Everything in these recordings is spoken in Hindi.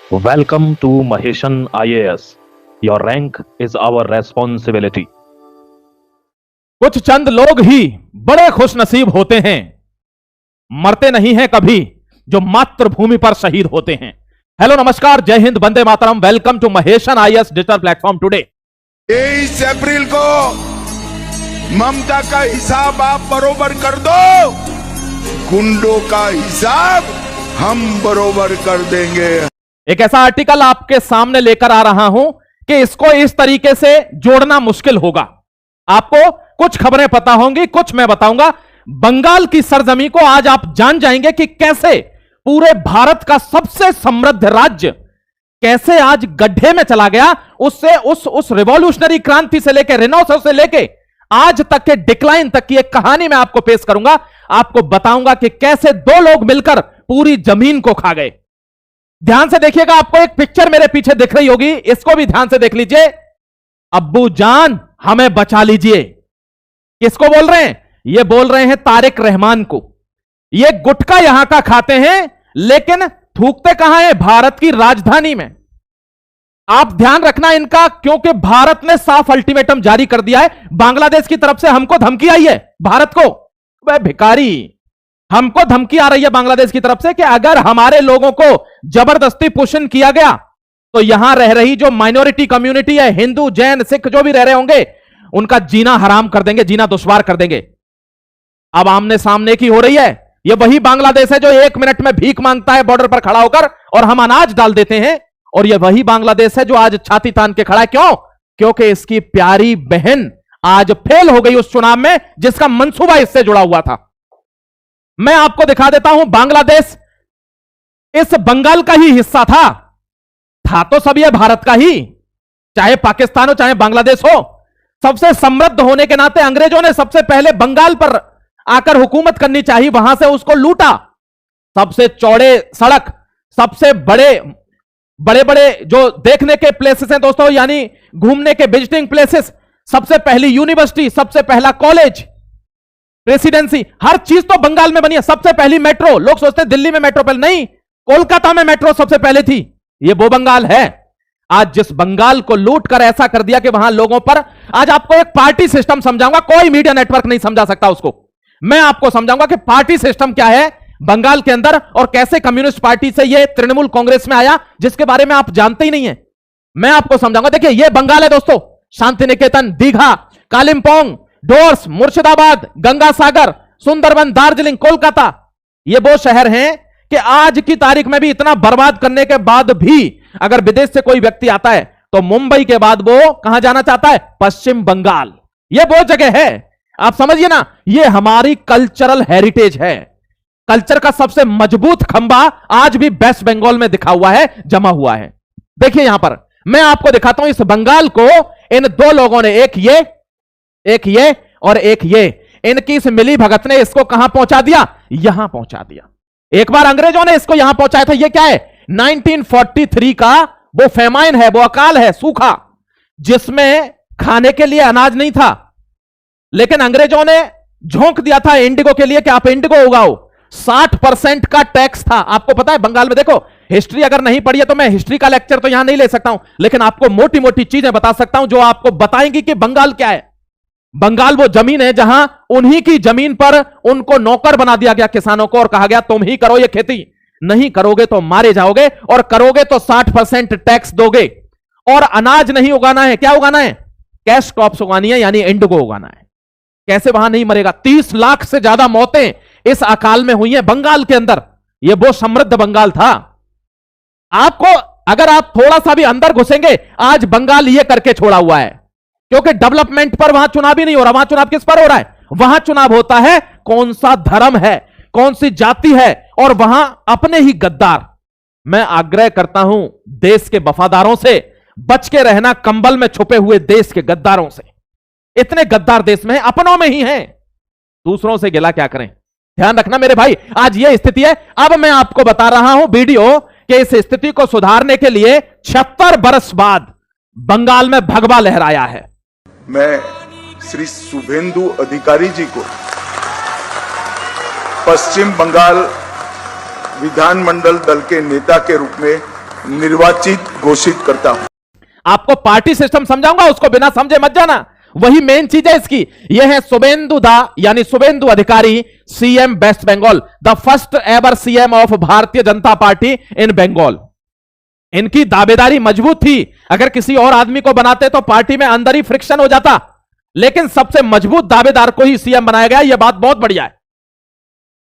Welcome to Maheshan IAS. Your rank is our responsibility. कुछ चंद लोग ही बड़े खुशनसीब होते हैं, मरते नहीं हैं कभी, जो मातृभूमि पर शहीद होते हैं। हेलो नमस्कार, जय हिंद, वंदे मातरम। Welcome to Maheshan IAS digital platform today. 23 अप्रैल को ममता का हिसाब आप बरोबर कर दो, गुंडों का हिसाब हम बरोबर कर देंगे। एक ऐसा आर्टिकल आपके सामने लेकर आ रहा हूं कि इसको इस तरीके से जोड़ना मुश्किल होगा। आपको कुछ खबरें पता होंगी, कुछ मैं बताऊंगा। बंगाल की सरजमी को आज आप जान जाएंगे कि कैसे पूरे भारत का सबसे समृद्ध राज्य कैसे आज गड्ढे में चला गया। उससे उस रिवॉल्यूशनरी क्रांति से लेकर रेनेसां से लेकर आज तक के डिक्लाइन तक की एक कहानी मैं आपको पेश करूंगा। आपको बताऊंगा कि कैसे दो लोग मिलकर पूरी जमीन को खा गए। ध्यान से देखिएगा, आपको एक पिक्चर मेरे पीछे दिख रही होगी, इसको भी ध्यान से देख लीजिए। अब्बू जान हमें बचा लीजिए। किसको बोल रहे हैं? ये बोल रहे हैं तारिक रहमान को। ये गुटखा यहां का खाते हैं, लेकिन थूकते कहां है? भारत की राजधानी में। आप ध्यान रखना इनका, क्योंकि भारत ने साफ अल्टीमेटम जारी कर दिया है। बांग्लादेश की तरफ से हमको धमकी आई है, भारत को। वह भिखारी, हमको धमकी आ रही है बांग्लादेश की तरफ से कि अगर हमारे लोगों को जबरदस्ती पोषण किया गया तो यहां रह रही जो माइनॉरिटी कम्युनिटी है, हिंदू, जैन, सिख जो भी रह रहे होंगे, उनका जीना हराम कर देंगे, जीना दुश्वार कर देंगे। अब आमने सामने की हो रही है। यह वही बांग्लादेश है जो 1 मिनट में भीख मांगता है बॉर्डर पर खड़ा होकर और हम अनाज डाल देते हैं। और यह वही बांग्लादेश है जो आज छाती तान के खड़ा है। क्यों? क्योंकि इसकी प्यारी बहन आज फेल हो गई उस चुनाव में जिसका मंसूबा इससे जुड़ा हुआ था। मैं आपको दिखा देता हूं, बांग्लादेश इस बंगाल का ही हिस्सा था तो सब यह भारत का ही, चाहे पाकिस्तान हो चाहे बांग्लादेश हो। सबसे समृद्ध होने के नाते अंग्रेजों ने सबसे पहले बंगाल पर आकर हुकूमत करनी चाहिए, वहां से उसको लूटा। सबसे चौड़े सड़क, सबसे बड़े बड़े जो देखने के प्लेसेस हैं दोस्तों, यानी घूमने के विजिटिंग प्लेसेस, सबसे पहली यूनिवर्सिटी, सबसे पहला कॉलेज, प्रेसिडेंसी, हर चीज तो बंगाल में बनी है। सबसे पहली मेट्रो, लोग सोचते हैं दिल्ली में मेट्रो पहले, नहीं, कोलकाता में मेट्रो सबसे पहले थी। यह वो बंगाल है। आज जिस बंगाल को लूट कर ऐसा कर दिया कि वहां लोगों पर, आज आपको एक पार्टी सिस्टम समझाऊंगा, कोई मीडिया नेटवर्क नहीं समझा सकता उसको। मैं आपको समझाऊंगा कि पार्टी सिस्टम क्या है बंगाल के अंदर और कैसे कम्युनिस्ट पार्टी से यह तृणमूल कांग्रेस में आया, जिसके बारे में आप जानते ही नहीं है। मैं आपको समझाऊंगा। देखिए, यह बंगाल है दोस्तों। शांति निकेतन, दीघा, कालिम्पोंग, डोर्स, मुर्शिदाबाद, गंगा सागर, सुंदरबन, दार्जिलिंग, कोलकाता, ये वो शहर हैं कि आज की तारीख में भी इतना बर्बाद करने के बाद भी अगर विदेश से कोई व्यक्ति आता है तो मुंबई के बाद वो कहां जाना चाहता है? पश्चिम बंगाल। ये वो जगह है, आप समझिए ना, ये हमारी कल्चरल हेरिटेज है। कल्चर का सबसे मजबूत खंबा आज भी वेस्ट बंगाल में दिखा हुआ है, जमा हुआ है। देखिए यहां पर मैं आपको दिखाता हूं इस बंगाल को। इन दो लोगों ने, एक ये और एक ये, इनकी इस मिली भगत ने इसको कहां पहुंचा दिया? यहां पहुंचा दिया। एक बार अंग्रेजों ने इसको यहां पहुंचाया था। ये क्या है? 1943 का वो फेमाइन है, वो अकाल है, सूखा, जिसमें खाने के लिए अनाज नहीं था, लेकिन अंग्रेजों ने झोंक दिया था इंडिगो के लिए कि आप इंडिगो उगाओ। 60% का टैक्स था। आपको पता है बंगाल में, देखो हिस्ट्री अगर नहीं पढ़ी है तो मैं हिस्ट्री का लेक्चर तो यहां नहीं ले सकता हूं, लेकिन आपको मोटी मोटी चीजें बता सकता हूं जो आपको बताएंगी कि बंगाल क्या है। बंगाल वो जमीन है जहां उन्हीं की जमीन पर उनको नौकर बना दिया गया, किसानों को, और कहा गया तुम ही करो ये खेती, नहीं करोगे तो मारे जाओगे, और करोगे तो 60% टैक्स दोगे। और अनाज नहीं उगाना है, क्या उगाना है? कैश क्रॉप्स उगानी है, यानी इंडिगो उगाना है। कैसे वहां नहीं मरेगा? 30 लाख से ज्यादा मौतें इस अकाल में हुई हैं बंगाल के अंदर। यह वो समृद्ध बंगाल था। आपको अगर आप थोड़ा सा भी अंदर घुसेंगे, आज बंगाल ये करके छोड़ा हुआ है, क्योंकि डेवलपमेंट पर वहां चुनाव ही नहीं हो रहा। वहां चुनाव किस पर हो रहा है? वहां चुनाव होता है कौन सा धर्म है, कौन सी जाति है, और वहां अपने ही गद्दार। मैं आग्रह करता हूं देश के वफादारों से, बच के रहना कंबल में छुपे हुए देश के गद्दारों से। इतने गद्दार देश में है, अपनों में ही हैं, दूसरों से गिला क्या करें। ध्यान रखना मेरे भाई, आज यह स्थिति है। अब मैं आपको बता रहा हूं वीडियो कि इस स्थिति को सुधारने के लिए 76 बरस बाद बंगाल में भगवा लहराया है। मैं श्री शुभेंदु अधिकारी जी को पश्चिम बंगाल विधानमंडल दल के नेता के रूप में निर्वाचित घोषित करता हूं। आपको पार्टी सिस्टम समझाऊंगा, उसको बिना समझे मत जाना, वही मेन चीज है इसकी। यह है शुभेंदु दा यानी Shubhendu Adhikari, CM West Bengal, the first ever CM of Bharatiya Janata party इन बंगाल। इनकी दावेदारी मजबूत थी, अगर किसी और आदमी को बनाते तो पार्टी में अंदर ही फ्रिक्शन हो जाता, लेकिन सबसे मजबूत दावेदार को ही सीएम बनाया गया। यह बात बहुत बढ़िया है।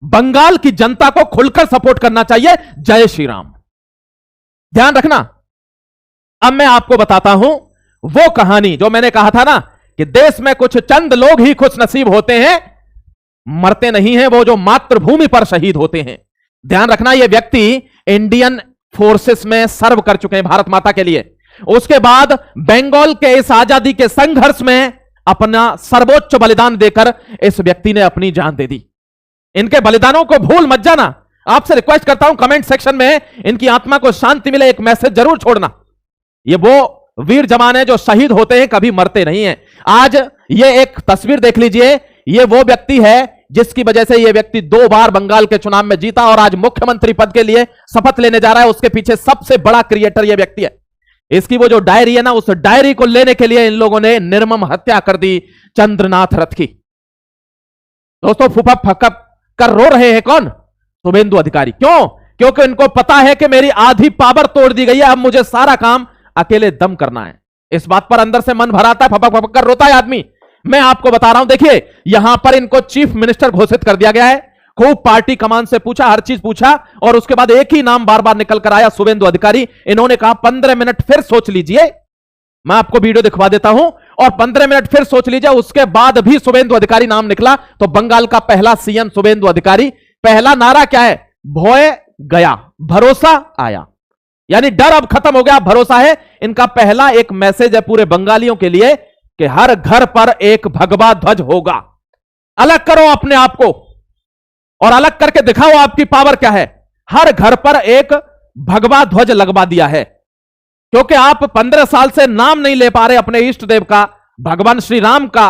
बंगाल की जनता को खुलकर सपोर्ट करना चाहिए। जय श्री राम। ध्यान रखना। अब मैं आपको बताता हूं वो कहानी जो मैंने कहा था ना कि देश में कुछ चंद लोग ही खुश नसीब होते हैं, मरते नहीं हैं, वो जो मातृभूमि पर शहीद होते हैं। ध्यान रखना, ये व्यक्ति इंडियन फोर्सेस में सर्व कर चुके हैं भारत माता के लिए। उसके बाद बंगाल के इस आजादी के संघर्ष में अपना सर्वोच्च बलिदान देकर इस व्यक्ति ने अपनी जान दे दी। इनके बलिदानों को भूल मत जाना। आपसे रिक्वेस्ट करता हूं कमेंट सेक्शन में इनकी आत्मा को शांति मिले एक मैसेज जरूर छोड़ना। ये वो वीर जवान है जो शहीद होते हैं, कभी मरते नहीं हैं। आज ये एक तस्वीर देख लीजिए, ये वो व्यक्ति है जिसकी वजह से ये व्यक्ति 2 बार बंगाल के चुनाव में जीता और आज मुख्यमंत्री पद के लिए शपथ लेने जा रहा है। उसके पीछे सबसे बड़ा क्रिएटर ये व्यक्ति है। इसकी वो जो डायरी है ना, उस डायरी को लेने के लिए इन लोगों ने निर्मम हत्या कर दी चंद्रनाथ रथ की। दोस्तों, फुफप फकप कर रो रहे हैं कौन? शुभेंदु अधिकारी। क्यों? क्योंकि इनको पता है कि मेरी आधी पावर तोड़ दी गई है, अब मुझे सारा काम अकेले दम करना है। इस बात पर अंदर से मन भराता है, फपक फपक कर रोता है आदमी। मैं आपको बता रहा हूं, देखिए यहां पर इनको चीफ मिनिस्टर घोषित कर दिया गया है। खूब पार्टी कमान से पूछा, हर चीज पूछा और उसके बाद एक ही नाम बार बार निकल कर आया, शुभेंदु अधिकारी। इन्होंने कहा 15 मिनट फिर सोच लीजिए। मैं आपको वीडियो दिखवा देता हूं और 15 मिनट फिर सोच लीजिए। उसके बाद भी शुभेंदु अधिकारी नाम निकला तो बंगाल का पहला सीएम शुभेंदु अधिकारी। पहला नारा क्या है? भय गया, भरोसा आया। यानी डर अब खत्म हो गया, भरोसा है। इनका पहला एक मैसेज है पूरे बंगालियों के लिए कि हर घर पर एक भगवा ध्वज होगा। अलग करो अपने आप को और अलग करके दिखाओ आपकी पावर क्या है। हर घर पर एक भगवा ध्वज लगवा दिया है, क्योंकि आप 15 साल से नाम नहीं ले पा रहे अपने इष्ट देव का, भगवान श्री राम का।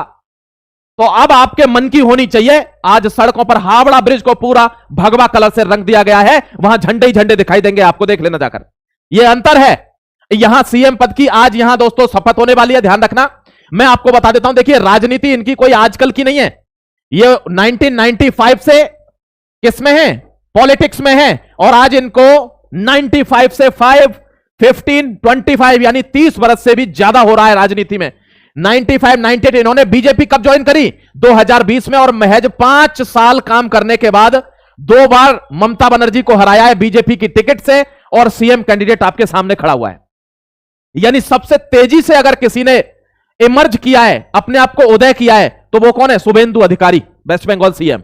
तो अब आपके मन की होनी चाहिए। आज सड़कों पर हावड़ा ब्रिज को पूरा भगवा कलर से रंग दिया गया है, वहां झंडे ही झंडे दिखाई देंगे आपको, देख लेना जाकर। यह अंतर है। यहां सीएम पद की आज यहां दोस्तों शपथ होने वाली है, ध्यान रखना। मैं आपको बता देता हूं, देखिए राजनीति इनकी कोई आजकल की नहीं है। ये 1995 से किसमें है? पॉलिटिक्स में है। और आज इनको 95 से 5, 15, 25 यानी 30 वर्ष से भी ज्यादा हो रहा है राजनीति में। 95, 98 इन्होंने बीजेपी कब ज्वाइन करी? 2020 में। और महज 5 साल काम करने के बाद 2 बार ममता बनर्जी को हराया है बीजेपी की टिकट से और सीएम कैंडिडेट आपके सामने खड़ा हुआ है। यानी सबसे तेजी से अगर किसी ने इमर्ज किया है, अपने आप को उदय किया है, तो वो कौन है? शुभेंदु अधिकारी, वेस्ट बंगाल सीएम।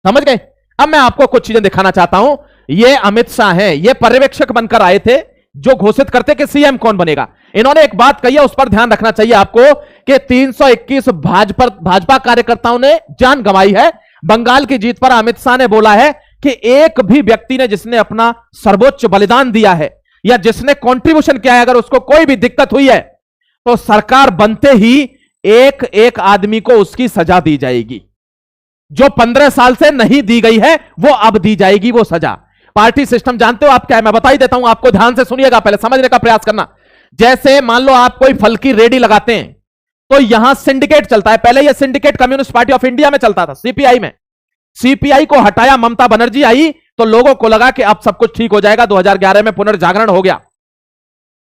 समझ गए? अब मैं आपको कुछ चीजें दिखाना चाहता हूं। ये अमित शाह हैं, ये पर्यवेक्षक बनकर आए थे जो घोषित करते कि सीएम कौन बनेगा। इन्होंने एक बात कही है, उस पर ध्यान रखना चाहिए आपको कि 321 भाजपा कार्यकर्ताओं ने जान गंवाई है। बंगाल की जीत पर अमित शाह ने बोला है कि एक भी व्यक्ति ने जिसने अपना सर्वोच्च बलिदान दिया है या जिसने कंट्रीब्यूशन किया है, अगर उसको कोई भी दिक्कत हुई है तो सरकार बनते ही एक एक आदमी को उसकी सजा दी जाएगी। जो 15 साल से नहीं दी गई है वो अब दी जाएगी वो सजा। पार्टी सिस्टम जानते हो आप क्या है? मैं बता ही देता हूं आपको, ध्यान से सुनिएगा, पहले समझने का प्रयास करना। जैसे मान लो आप कोई फल की रेडी लगाते हैं तो यहां सिंडिकेट चलता है। पहले यह syndicate communist party of India में चलता था, सीपीआई में। सीपीआई को हटाया, ममता बनर्जी आई तो लोगों को लगा कि अब सब कुछ ठीक हो जाएगा। 2011 में पुनर्जागरण हो गया,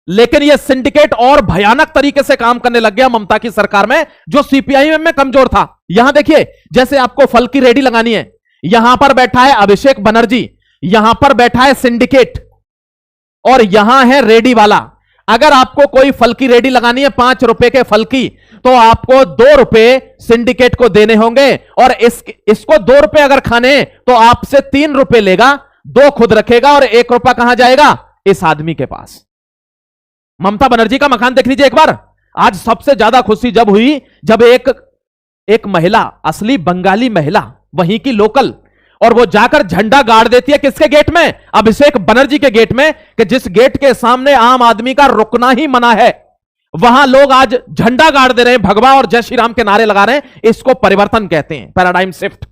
लेकिन यह सिंडिकेट और भयानक तरीके से काम करने लग गया ममता की सरकार में, जो सीपीआई में कमजोर था। यहां देखिए, जैसे आपको फल की रेडी लगानी है, यहां पर बैठा है अभिषेक बनर्जी, यहां पर बैठा है सिंडिकेट और यहां है रेडी वाला। अगर आपको कोई फल की रेडी लगानी है 5 रुपए के फल की, तो आपको 2 रुपए सिंडिकेट को देने होंगे और इसको 2 रुपए अगर खाने तो आपसे 3 रुपए लेगा, 2 खुद रखेगा और 1 रुपया कहां जाएगा? इस आदमी के पास। ममता बनर्जी का मकान देख लीजिए एक बार। आज सबसे ज्यादा खुशी जब हुई जब एक महिला, असली बंगाली महिला, वहीं की लोकल, और वो जाकर झंडा गाड़ देती है किसके गेट में? अभिषेक बनर्जी के गेट में, कि जिस गेट के सामने आम आदमी का रुकना ही मना है, वहां लोग आज झंडा गाड़ दे रहे हैं, भगवा और जय श्री राम के नारे लगा रहे हैं। इसको परिवर्तन कहते हैं, पैराडाइम शिफ्ट।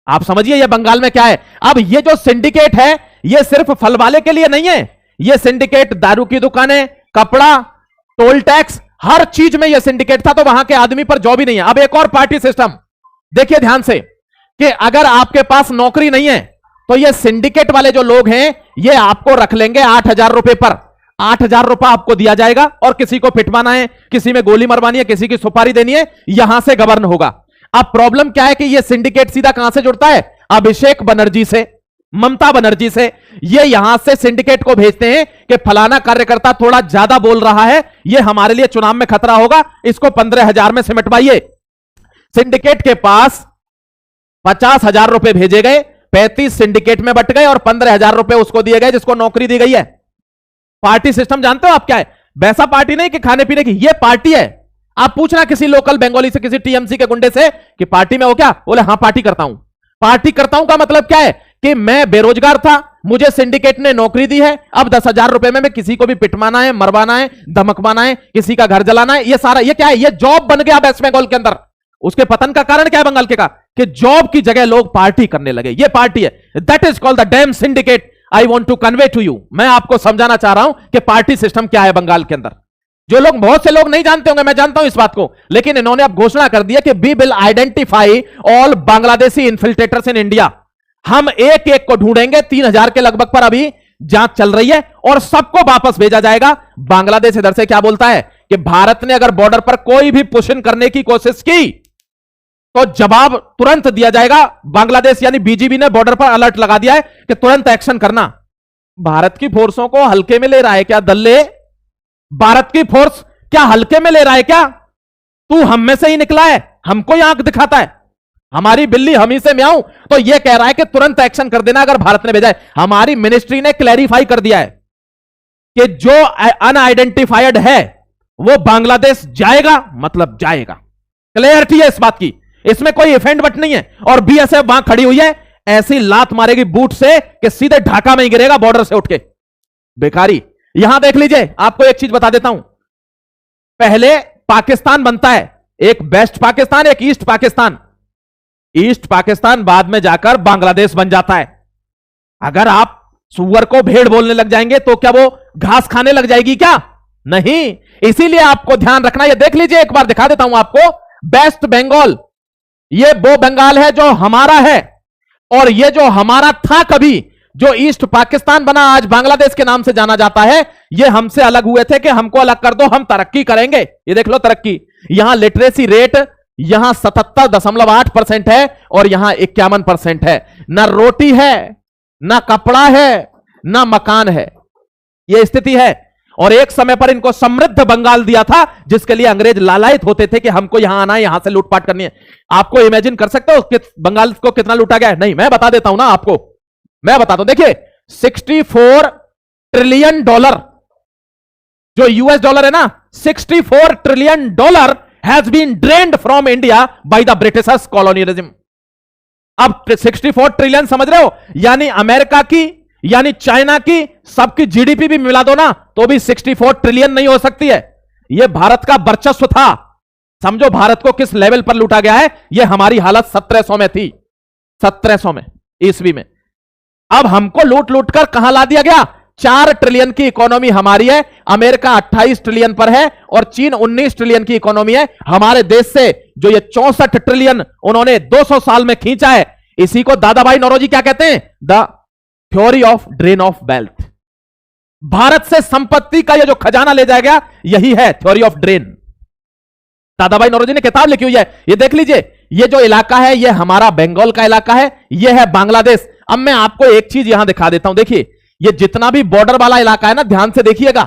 आप समझिए ये बंगाल में क्या है। अब ये जो सिंडिकेट है, ये सिर्फ फल वाले के लिए नहीं है, ये सिंडिकेट दारू की दुकानें, कपड़ा, टोल टैक्स, हर चीज में ये सिंडिकेट था, तो वहां के आदमी पर जॉब ही नहीं है। अब एक और पार्टी सिस्टम देखिए ध्यान से, कि अगर आपके पास नौकरी नहीं है तो ये सिंडिकेट वाले जो लोग हैं ये आपको रख लेंगे 8,000 रुपए पर। 8,000 रुपए आपको दिया जाएगा और किसी को पिटवाना है, किसी में गोली मरवानी है, किसी की सुपारी देनी है, यहां से गवर्न होगा। अब प्रॉब्लम क्या है कि ये सिंडिकेट सीधा कहां से जुड़ता है? अभिषेक बनर्जी से, ममता बनर्जी से। ये यहां से सिंडिकेट को भेजते हैं कि फलाना कार्यकर्ता थोड़ा ज्यादा बोल रहा है, ये हमारे लिए चुनाव में खतरा होगा, इसको 15,000 में सिमटवाइए। सिंडिकेट के पास 50,000 रुपए भेजे गए, 35 सिंडिकेट में बट गए और 15,000 रुपए उसको दिए गए जिसको नौकरी दी गई है। पार्टी सिस्टम जानते हो आप क्या है? वैसा पार्टी नहीं कि खाने पीने की, ये पार्टी है। आप पूछना किसी लोकल बंगाली से, किसी टीएमसी के गुंडे से कि पार्टी में हो क्या? बोले हाँ पार्टी करता हूं। पार्टी करता हूं का मतलब क्या है कि मैं बेरोजगार था, मुझे सिंडिकेट ने नौकरी दी है, अब 10,000 रुपए में मैं किसी को भी पिटवाना है, मरवाना है, धमकवाना है, किसी का घर जलाना है, ये सारा ये क्या है? ये जॉब बन गया वेस्ट बंगाल के अंदर। उसके पतन का कारण क्या है बंगाल के का? कि जॉब की जगह लोग पार्टी करने लगे। ये पार्टी है, that is called the dam syndicate. I want to convey to you, मैं आपको समझाना चाह रहा हूं कि पार्टी सिस्टम क्या है बंगाल के अंदर। जो लोग, बहुत से लोग नहीं जानते होंगे, मैं जानता हूं इस बात को, लेकिन इन्होंने अब घोषणा कर दिया कि we will identify all Bangladeshi infiltrators in India. हम एक एक को ढूंढेंगे, 3,000 के लगभग पर अभी जांच चल रही है और सबको वापस भेजा जाएगा। बांग्लादेश इधर से क्या बोलता है कि भारत ने अगर बॉर्डर पर कोई भी पुशन करने की कोशिश की तो जवाब तुरंत दिया जाएगा। बांग्लादेश यानी बीजीबी ने बॉर्डर पर अलर्ट लगा दिया है कि तुरंत एक्शन करना। भारत की फोर्सों को हल्के में ले रहा है क्या दल्ले? भारत की फोर्स क्या हल्के में ले रहा है क्या? तू हम में से ही निकला है, हमको ही आंख दिखाता है, हमारी बिल्ली हम ही से म्याऊं, तो यह कह रहा है कि तुरंत एक्शन कर देना अगर भारत ने भेजा है। हमारी मिनिस्ट्री ने क्लैरिफाई कर दिया है कि जो अनआइडेंटिफाइड है वो बांग्लादेश जाएगा, मतलब जाएगा। क्लियरिटी है इस बात की, इसमें कोई इफेंट बट नहीं है। और बीएसएफ वहां खड़ी हुई है, ऐसी लात मारेगी बूट से कि सीधे ढाका में ही गिरेगा बॉर्डर से उठ के। बेकारी। यहां देख लीजिए, आपको एक चीज बता देता हूं। पहले पाकिस्तान बनता है, एक वेस्ट पाकिस्तान, एक ईस्ट पाकिस्तान। ईस्ट पाकिस्तान बाद में जाकर बांग्लादेश बन जाता है। अगर आप सुअर को भेड़ बोलने लग जाएंगे तो क्या वो घास खाने लग जाएगी क्या? नहीं। इसीलिए आपको ध्यान रखना। ये देख लीजिए, एक बार दिखा देता हूं आपको। वेस्ट बंगाल, ये वो बंगाल है जो हमारा है, और ये जो हमारा था कभी, जो ईस्ट पाकिस्तान बना, आज बांग्लादेश के नाम से जाना जाता है, ये हमसे अलग हुए थे कि हमको अलग कर दो, हम तरक्की करेंगे। ये देख लो तरक्की। यहां लिटरेसी रेट यहां 77.8% है और यहां 51% है। ना रोटी है, ना कपड़ा है, ना मकान है, यह स्थिति है। और एक समय पर इनको समृद्ध बंगाल दिया था, जिसके लिए अंग्रेज लालायित होते थे कि हमको यहां आना है, यहां से लूटपाट करनी है। आपको इमेजिन कर सकते हो कि बंगाल को कितना लूटा गया है? नहीं, मैं बता देता हूं ना आपको, मैं बताता हूं। देखिए, 64 ट्रिलियन डॉलर, जो यूएस डॉलर है ना, 64 trillion dollar has been drained from India by the Britishers colonialism. अब 64 ट्रिलियन समझ रहे हो? यानी अमेरिका की, यानी चाइना की, सबकी जीडीपी भी मिला दो ना तो भी 64 ट्रिलियन नहीं हो सकती है। यह भारत का वर्चस्व था। समझो भारत को किस लेवल पर लूटा गया है। यह हमारी हालत 1700 में थी, 1700 में, ईस्वी में। अब हमको लूट लूट कर कहां ला दिया गया? 4 ट्रिलियन की इकोनॉमी हमारी है, अमेरिका 28 ट्रिलियन पर है और चीन 19 ट्रिलियन की इकोनॉमी है। हमारे देश से जो ये 64 ट्रिलियन उन्होंने 200 साल में खींचा है, इसी को दादाभाई नौरोजी क्या कहते हैं? The theory of drain of wealth. Bharat से संपत्ति का ये जो खजाना ले जाया गया, यही है theory of drain. Dadabhai Naoroji ने किताब लिखी हुई है। ये देख लीजिए, ये जो इलाका है, ये हमारा बंगाल का इलाका है, ये है बांग्लादेश। अब मैं आपको एक चीज यहां दिखा देता हूं। देखिए, ये जितना भी बॉर्डर वाला इलाका है ना, ध्यान से देखिएगा,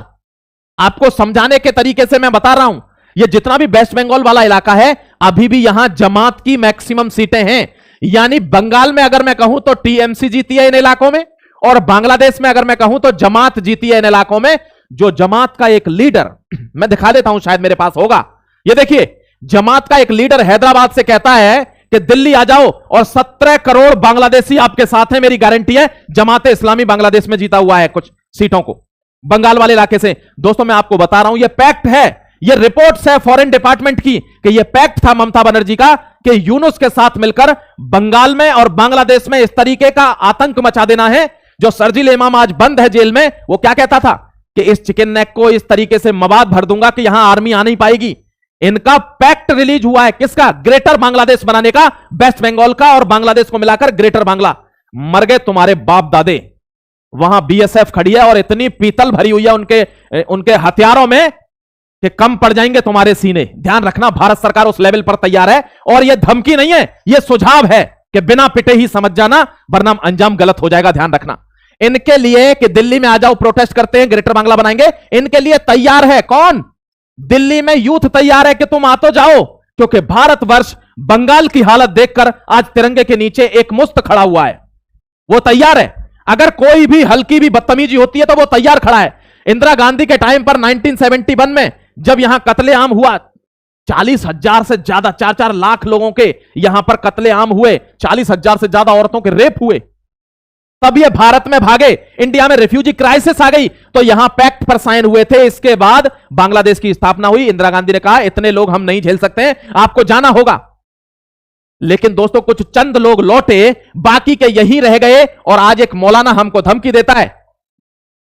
आपको समझाने के तरीके से मैं बता रहा हूं। ये जितना भी वेस्ट बंगाल वाला इलाका है, अभी भी यहां जमात की मैक्सिमम सीटें हैं। यानी बंगाल में अगर मैं कहूं तो टीएमसी जीती है इन इलाकों में, और बांग्लादेश में अगर मैं कहूं तो जमात जीती है इन इलाकों में। जो जमात का एक लीडर, मैं दिखा देता हूं, शायद मेरे पास होगा। ये देखिए, जमात का एक लीडर हैदराबाद से कहता है कि दिल्ली आ जाओ और 17 करोड़ बांग्लादेशी आपके साथ हैं, मेरी गारंटी है। जमाते इस्लामी बांग्लादेश में जीता हुआ है कुछ सीटों को, बंगाल वाले इलाके से। दोस्तों, मैं आपको बता रहा हूं, यह पैक्ट है, यह रिपोर्ट्स है फॉरेन डिपार्टमेंट की कि यह पैक्ट था ममता बनर्जी का कि यूनुस के साथ मिलकर बंगाल में और बांग्लादेश में इस तरीके का आतंक मचा देना है जो शर्जील इमाम आज बंद है जेल में, वो क्या कहता था कि इस चिकन नेक को इस तरीके से मवाद भर दूंगा कि यहां आर्मी आ नहीं पाएगी। इनका पैक्ट रिलीज हुआ है, किसका? ग्रेटर बांग्लादेश बनाने का, वेस्ट बंगाल का और बांग्लादेश को मिलाकर ग्रेटर बांग्ला। मर गए तुम्हारे बाप दादे। वहां बीएसएफ खड़ी है और इतनी पीतल भरी हुई है उनके हथियारों में कि कम पड़ जाएंगे तुम्हारे सीने। ध्यान रखना, भारत सरकार उस लेवल पर तैयार है। और यह धमकी नहीं है, यह सुझाव है कि बिना पिटे ही समझ जाना, वरना अंजाम गलत हो जाएगा। ध्यान रखना, इनके लिए कि दिल्ली में आ जाओ, प्रोटेस्ट करते हैं, ग्रेटर बांग्ला बनाएंगे, इनके लिए तैयार है कौन? दिल्ली में यूथ तैयार है कि तुम आ तो जाओ, क्योंकि भारतवर्ष बंगाल की हालत देखकर आज तिरंगे के नीचे एक मुस्त खड़ा हुआ है। वो तैयार है। अगर कोई भी हल्की भी बदतमीजी होती है तो वो तैयार खड़ा है। इंदिरा गांधी के टाइम पर 1971 में जब यहां कत्लेआम हुआ, 40,000 से ज्यादा, 4-4 लाख लोगों के यहां पर कत्लेआम हुए, 40,000 से ज्यादा औरतों के रेप हुए, तब ये भारत में भागे। इंडिया में रिफ्यूजी क्राइसिस आ गई तो यहां पैक्ट पर साइन हुए थे। इसके बाद बांग्लादेश की स्थापना हुई। इंदिरा गांधी ने कहा इतने लोग हम नहीं झेल सकते हैं, आपको जाना होगा। लेकिन दोस्तों, कुछ चंद लोग लौटे, बाकी के यहीं रह गए। और आज एक मौलाना हमको धमकी देता है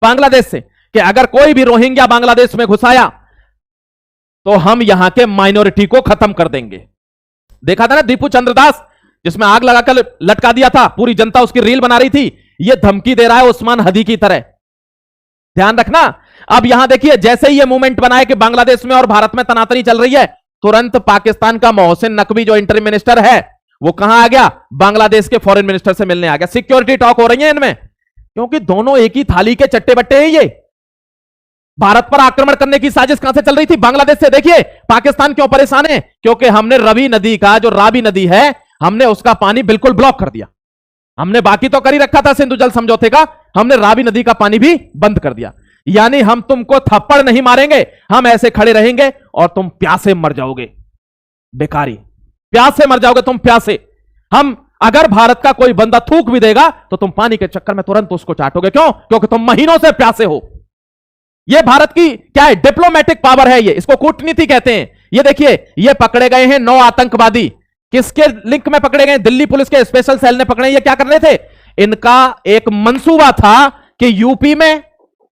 बांग्लादेश से कि अगर कोई भी रोहिंग्या बांग्लादेश में घुसाया तो हम यहां के माइनॉरिटी को खत्म कर देंगे। देखा था ना दीपू चंद्रदास, जिसमें आग लगाकर लटका दिया था, पूरी जनता उसकी रील बना रही थी। यह धमकी दे रहा है उस्मान हदी की तरह। ध्यान रखना। अब यहां देखिए, जैसे ही यह मूवमेंट बना है कि बांग्लादेश में और भारत में तनातनी चल रही है, तुरंत पाकिस्तान का मोहसिन नकवी जो इंटरिम मिनिस्टर है, वो कहां आ गया? बांग्लादेश के फॉरेन मिनिस्टर से मिलने आ गया। सिक्योरिटी टॉक हो रही है इनमें, क्योंकि दोनों एक ही थाली के चट्टे बट्टे हैं। ये भारत पर आक्रमण करने की साजिश कहां से चल रही थी? बांग्लादेश से। देखिए पाकिस्तान क्यों परेशान है? क्योंकि हमने रवि नदी का, जो रावी नदी है, हमने उसका पानी बिल्कुल ब्लॉक कर दिया। हमने बाकी तो कर ही रखा था सिंधु जल समझौते का, हमने रावी नदी का पानी भी बंद कर दिया। यानी हम तुमको थप्पड़ नहीं मारेंगे, हम ऐसे खड़े रहेंगे और तुम प्यासे मर जाओगे। बेकारी, प्यासे मर जाओगे तुम, प्यासे। हम अगर भारत का कोई बंदा थूक भी देगा तो तुम पानी के चक्कर में तुरंत उसको चाटोगे। क्यों? क्योंकि तुम महीनों से प्यासे हो। यह भारत की क्या है? डिप्लोमेटिक पावर है ये, इसको कूटनीति कहते हैं। ये देखिए, ये पकड़े गए हैं 9 आतंकवादी। किसके लिंक में पकड़े गए? दिल्ली पुलिस के स्पेशल सेल ने पकड़े। ये क्या कर रहे थे? इनका एक मंसूबा था कि यूपी में,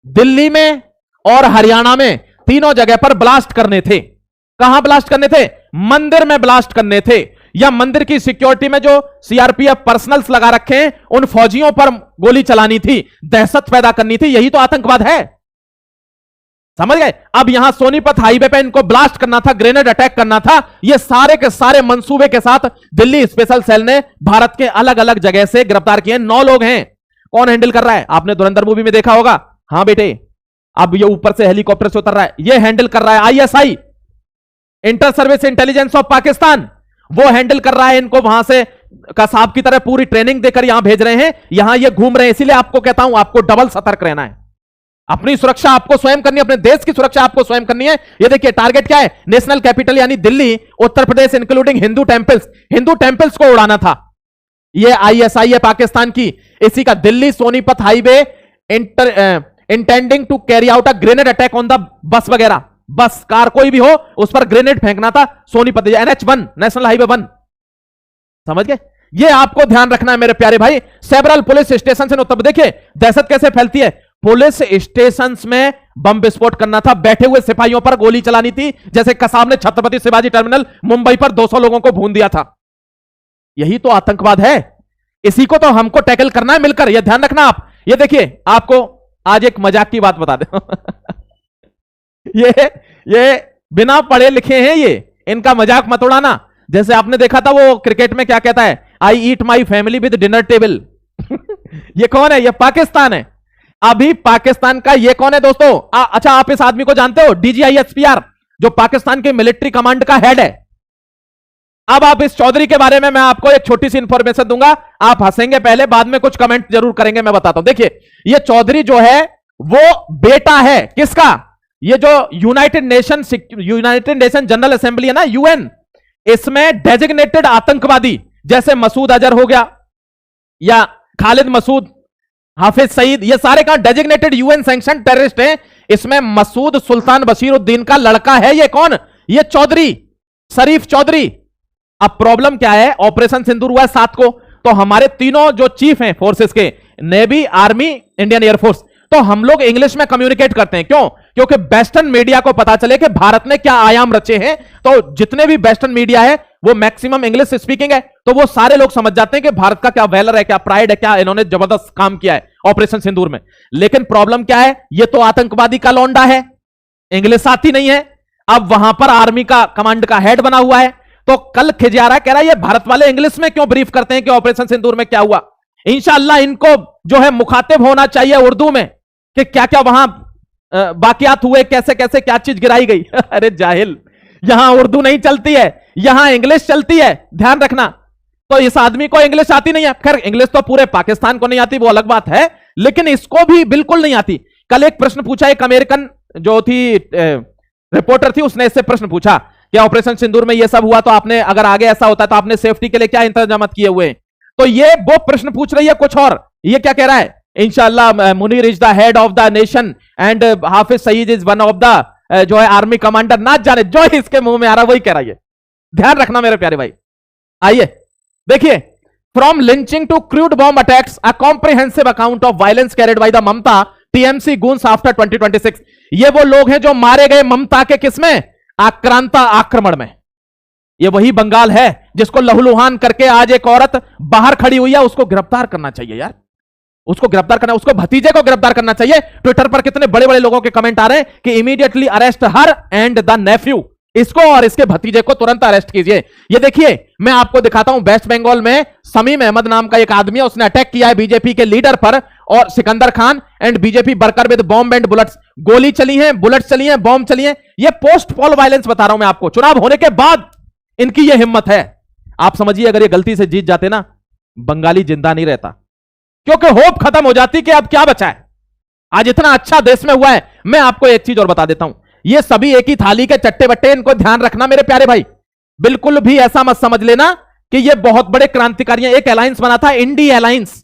दिल्ली में और हरियाणा में, तीनों जगह पर ब्लास्ट करने थे। कहां ब्लास्ट करने थे? मंदिर में ब्लास्ट करने थे, या मंदिर की सिक्योरिटी में जो सीआरपीएफ पर्सनल्स लगा रखे हैं उन फौजियों पर गोली चलानी थी, दहशत पैदा करनी थी। यही तो आतंकवाद है, समझ गए? अब यहां सोनीपत हाईवे पे इनको ब्लास्ट करना था, ग्रेनेड अटैक करना था। ये सारे के सारे मंसूबे के साथ दिल्ली स्पेशल सेल ने भारत के अलग अलग जगह से गिरफ्तार किए। 9 लोग हैं। कौन हैंडल कर रहा है? आपने धुरंधर मूवी में देखा होगा। हां बेटे, अब ये ऊपर से हेलीकॉप्टर से उतर रहा है, ये हैंडल कर रहा है ISI, inter service intelligence of Pakistan. वो हैंडल कर रहा है इनको, वहां से कसाब की तरह पूरी ट्रेनिंग देकर यहां भेज रहे हैं। यहां ये घूम रहे हैं। इसीलिए आपको कहता हूं, आपको डबल सतर्क रहना है। अपनी सुरक्षा आपको स्वयं करनी है, अपने देश की सुरक्षा आपको स्वयं करनी है। ये देखिए, टारगेट क्या है? नेशनल कैपिटल यानी दिल्ली, उत्तर प्रदेश इंक्लूडिंग हिंदू टेंपल्स को उड़ाना था। ये आईएसआई है पाकिस्तान की। इसी का Delhi Sonipat highway intending to carry out a grenade attack on the bus वगैरह, बस कार कोई भी हो उस पर ग्रेनेड फेंकना था। सोनीपत NH1 नेशनल हाईवे 1, समझ गए? ये आपको ध्यान रखना है मेरे प्यारे भाई। सेवरल पुलिस स्टेशन से उत्तर, देखिए दहशत कैसे फैलती है। पुलिस स्टेशन में बम विस्फोट करना था, बैठे हुए सिपाहियों पर गोली चलानी थी, जैसे कसाब ने छत्रपति शिवाजी टर्मिनल मुंबई पर 200 लोगों को भून दिया था। यही तो आतंकवाद है। इसी को तो हमको टैकल करना है मिलकर, यह ध्यान रखना आप। ये देखिए, आपको आज एक मजाक की बात बता दे। ये बिना पढ़े लिखे हैं, ये इनका मजाक मत उड़ाना। जैसे आपने देखा था वो क्रिकेट में क्या कहता है, I eat my family with dinner table. ये कौन है? ये पाकिस्तान है। अभी पाकिस्तान का ये कौन है दोस्तों? अच्छा, आप इस आदमी को जानते हो? DGISPR, जो पाकिस्तान के मिलिट्री कमांड का हेड है। अब आप इस चौधरी के बारे में मैं आपको एक छोटी सी इंफॉर्मेशन दूंगा। आप हंसेंगे पहले, बाद में कुछ कमेंट जरूर करेंगे, मैं बताता हूं। देखिए, ये चौधरी जो है वो बेटा है किसका? ये जो यूनाइटेड नेशन जनरल असेंबली है ना, UN, इसमें डेजिग्नेटेड आतंकवादी जैसे मसूद अजहर हो गया, या खालिद मसूद, हाफिज सईद, ये सारे का डेजिग्नेटेड UN सैंक्शन टेररिस्ट हैं। इसमें मसूद सुल्तान बशीरुद्दीन का लड़का है। ये कौन? ये चौधरी, शरीफ चौधरी। अब प्रॉब्लम क्या है? ऑपरेशन सिंदूर हुआ है 7 को, तो हमारे तीनों जो चीफ हैं फोर्सेस के, नेवी, आर्मी, इंडियन एयरफोर्स। तो हम लोग इंग्लिश में कम्युनिकेट करते हैं, क्यों? क्योंकि वेस्टर्न मीडिया को पता चले कि भारत ने क्या आयाम रचे हैं। तो जितने भी वेस्टर्न मीडिया है वो मैक्सिमम इंग्लिश स्पीकिंग है, तो वो सारे लोग समझ जाते हैं कि भारत का क्या वैलर है, क्या प्राइड है, क्या इन्होंने जबरदस्त काम किया है ऑपरेशन सिंदूर में। लेकिन प्रॉब्लम क्या है, ये तो आतंकवादी का लौंडा है, इंग्लिश आती नहीं है। अब वहां पर आर्मी का कमांड का हेड बना हुआ है, तो कल खिजारा कह रहा है ये भारत वाले इंग्लिश में क्यों ब्रीफ करते हैं कि ऑपरेशन सिंदूर में क्या हुआ। इंशाअल्लाह इनको जो है मुखातिब होना चाहिए उर्दू में कि क्या क्या वहां वाकयात हुए, कैसे कैसे क्या चीज गिराई गई। अरे जाहिल, यहां उर्दू नहीं चलती है, यहां इंग्लिश चलती है, ध्यान रखना। तो इस आदमी को इंग्लिश आती नहीं है। खैर इंग्लिश तो पूरे पाकिस्तान को नहीं आती, वो अलग बात है, लेकिन इसको भी बिल्कुल नहीं आती। कल एक प्रश्न पूछा, एक अमेरिकन जो थी रिपोर्टर थी, उसने इससे प्रश्न पूछा कि ऑपरेशन सिंदूर में ये सब हुआ, तो आपने अगर आगे ऐसा होता तो आपने सेफ्टी के लिए क्या इंतजाम किए हुए हैं। तो ये वो प्रश्न पूछ रही है कुछ और, ये क्या कह रहा है, इंशाअल्लाह Munir is the head of the nation and Hafiz Saeed is one of the जो है आर्मी कमांडर। ना जाने जो इसके मुंह में आ रहा वही कह रहा है। ध्यान रखना मेरे प्यारे भाई। आइए देखिए, from lynching to crude bomb attacks, a comprehensive account of violence carried by the Mamata TMC goons after 2026। ये वो लोग हैं जो मारे गए ममता के किसमें, आक्रांता आक्रमण में। ये वही बंगाल है जिसको लहूलुहान करके आज एक औरत बाहर खड़ी हुई है, उसको गिरफ्तार करना चाहिए यार, उसको गिरफ्तार करना, उसको भतीजे को गिरफ्तार करना चाहिए। ट्विटर पर कितने बड़े बड़े लोगों के कमेंट आ रहे हैं कि immediately arrest her and the nephew, इसको और इसके भतीजे को तुरंत अरेस्ट कीजिए। ये देखिए मैं आपको दिखाता हूं, वेस्ट बंगाल में समीम अहमद नाम का एक आदमी है, उसने अटैक किया है बीजेपी के लीडर पर और Sikandar Khan and BJP worker with bomb and bullets. गोली चली है, बुलेट्स चली है, बॉम्ब चली है। ये पोस्ट पोल वायलेंस बता रहा हूं मैं आपको, चुनाव होने के बाद इनकी ये हिम्मत है। आप समझिए अगर ये गलती से जीत जाते ना, बंगाली जिंदा नहीं रहता, क्योंकि होप खत्म हो जाती कि अब क्या बचा है। आज इतना अच्छा देश में हुआ है। मैं आपको एक चीज और बता देता हूं, ये सभी एक ही थाली के चट्टे बट्टे, इनको ध्यान रखना मेरे प्यारे भाई। बिल्कुल भी ऐसा मत समझ लेना कि ये बहुत बड़े क्रांतिकारी हैं। एक अलायंस बना था, इंडी अलायंस।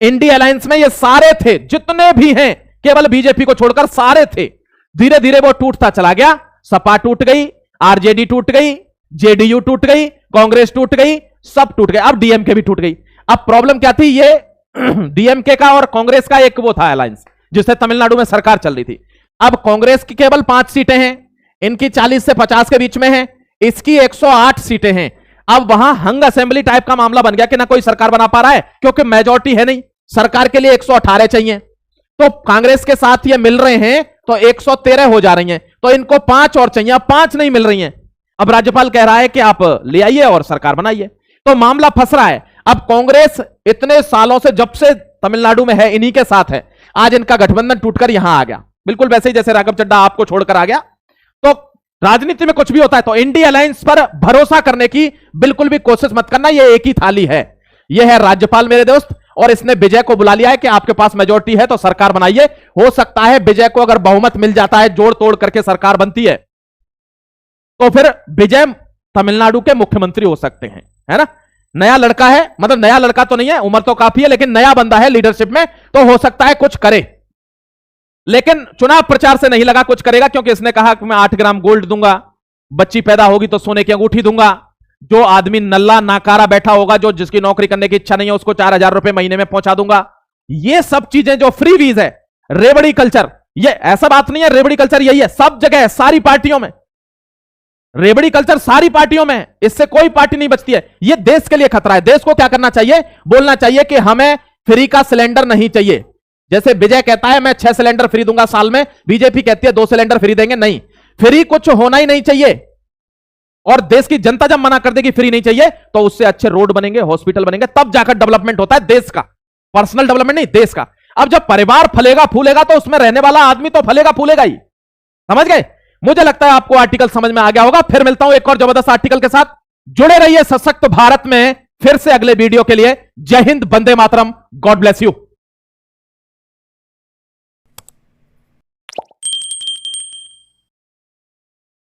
इंडी अलायंस में ये सारे थे, जितने भी हैं, केवल बीजेपी को छोड़कर सारे थे। धीरे धीरे वो टूटता चला गया। सपा टूट गई, आरजेडी टूट गई, जेडीयू टूट गई, कांग्रेस टूट गई, सब टूट गए। अब डीएमके भी टूट गई। अब प्रॉब्लम क्या थी, ये डीएमके का और कांग्रेस का एक वो था अलायंस, जिससे तमिलनाडु में सरकार चल रही थी। अब कांग्रेस की केवल 5 सीटें हैं, इनकी 40 से 50 के बीच में है, इसकी 108 सीटें हैं। अब वहां हंग असेंबली टाइप का मामला बन गया कि ना कोई सरकार बना पा रहा है, क्योंकि मेजॉरिटी है नहीं, सरकार के लिए 118 चाहिए। तो कांग्रेस के साथ ये मिल रहे हैं तो 113 हो जा रही हैं, तो इनको 5 और चाहिए, 5 नहीं मिल रही हैं। अब राज्यपाल कह रहा है कि आप ले आइए और सरकार बनाइए, तो मामला फंस रहा है। अब कांग्रेस इतने सालों से, जब से तमिलनाडु में है, इन्हीं के साथ है। आज इनका गठबंधन टूटकर यहां आ गया, बिल्कुल वैसे ही जैसे राघव चड्ढा आपको छोड़कर आ गया। तो राजनीति में कुछ भी होता है, तो इंडी अलायंस पर भरोसा करने की बिल्कुल भी कोशिश मत करना। ये एक ही थाली है। यह है राज्यपाल मेरे दोस्त, और इसने विजय को बुला लिया है कि आपके पास मेजॉरिटी है तो सरकार बनाइए। हो सकता है विजय को अगर बहुमत मिल जाता है, जोड़ तोड़ करके सरकार बनती है, तो फिर विजय तमिलनाडु के मुख्यमंत्री हो सकते हैं, है ना। नया लड़का है, मतलब नया लड़का तो नहीं है, उम्र तो काफी है, लेकिन नया बंदा है लीडरशिप में, तो हो सकता है कुछ करे। लेकिन चुनाव प्रचार से नहीं लगा कुछ करेगा, क्योंकि इसने कहा कि मैं 8 ग्राम गोल्ड दूंगा, बच्ची पैदा होगी तो सोने की अंगूठी दूंगा, जो आदमी नल्ला नाकारा बैठा होगा, जो जिसकी नौकरी करने की इच्छा नहीं है, उसको 4000 रुपए महीने में पहुंचा दूंगा। ये सब चीजें जो फ्री वीज है, रेवड़ी कल्चर, ये ऐसा बात नहीं है, रेवड़ी कल्चर यही है सब जगह है, सारी पार्टियों में रेवड़ी कल्चर, सारी पार्टियों में है, इससे कोई पार्टी नहीं बचती है। ये देश के लिए खतरा है। देश को क्या करना चाहिए, बोलना चाहिए कि हमें फ्री का सिलेंडर नहीं चाहिए। जैसे विजय कहता है मैं 6 सिलेंडर फ्री दूंगा साल में, बीजेपी कहती है 2 सिलेंडर फ्री देंगे। नहीं, फ्री कुछ होना ही नहीं चाहिए। और देश की जनता जब मना कर देगी फ्री नहीं चाहिए, तो उससे अच्छे रोड बनेंगे, हॉस्पिटल बनेंगे, तब जाकर डेवलपमेंट होता है देश का, पर्सनल डेवलपमेंट नहीं, देश का। अब जब परिवार फलेगा फूलेगा, तो उसमें रहने वाला आदमी तो फलेगा फूलेगा ही। समझ गए। मुझे लगता है आपको आर्टिकल समझ में आ गया होगा। फिर मिलता हूं एक और जबरदस्त आर्टिकल के साथ। जुड़े रहिए सशक्त भारत में फिर से अगले वीडियो के लिए। जय हिंद, वंदे मातरम, गॉड ब्लेस यू।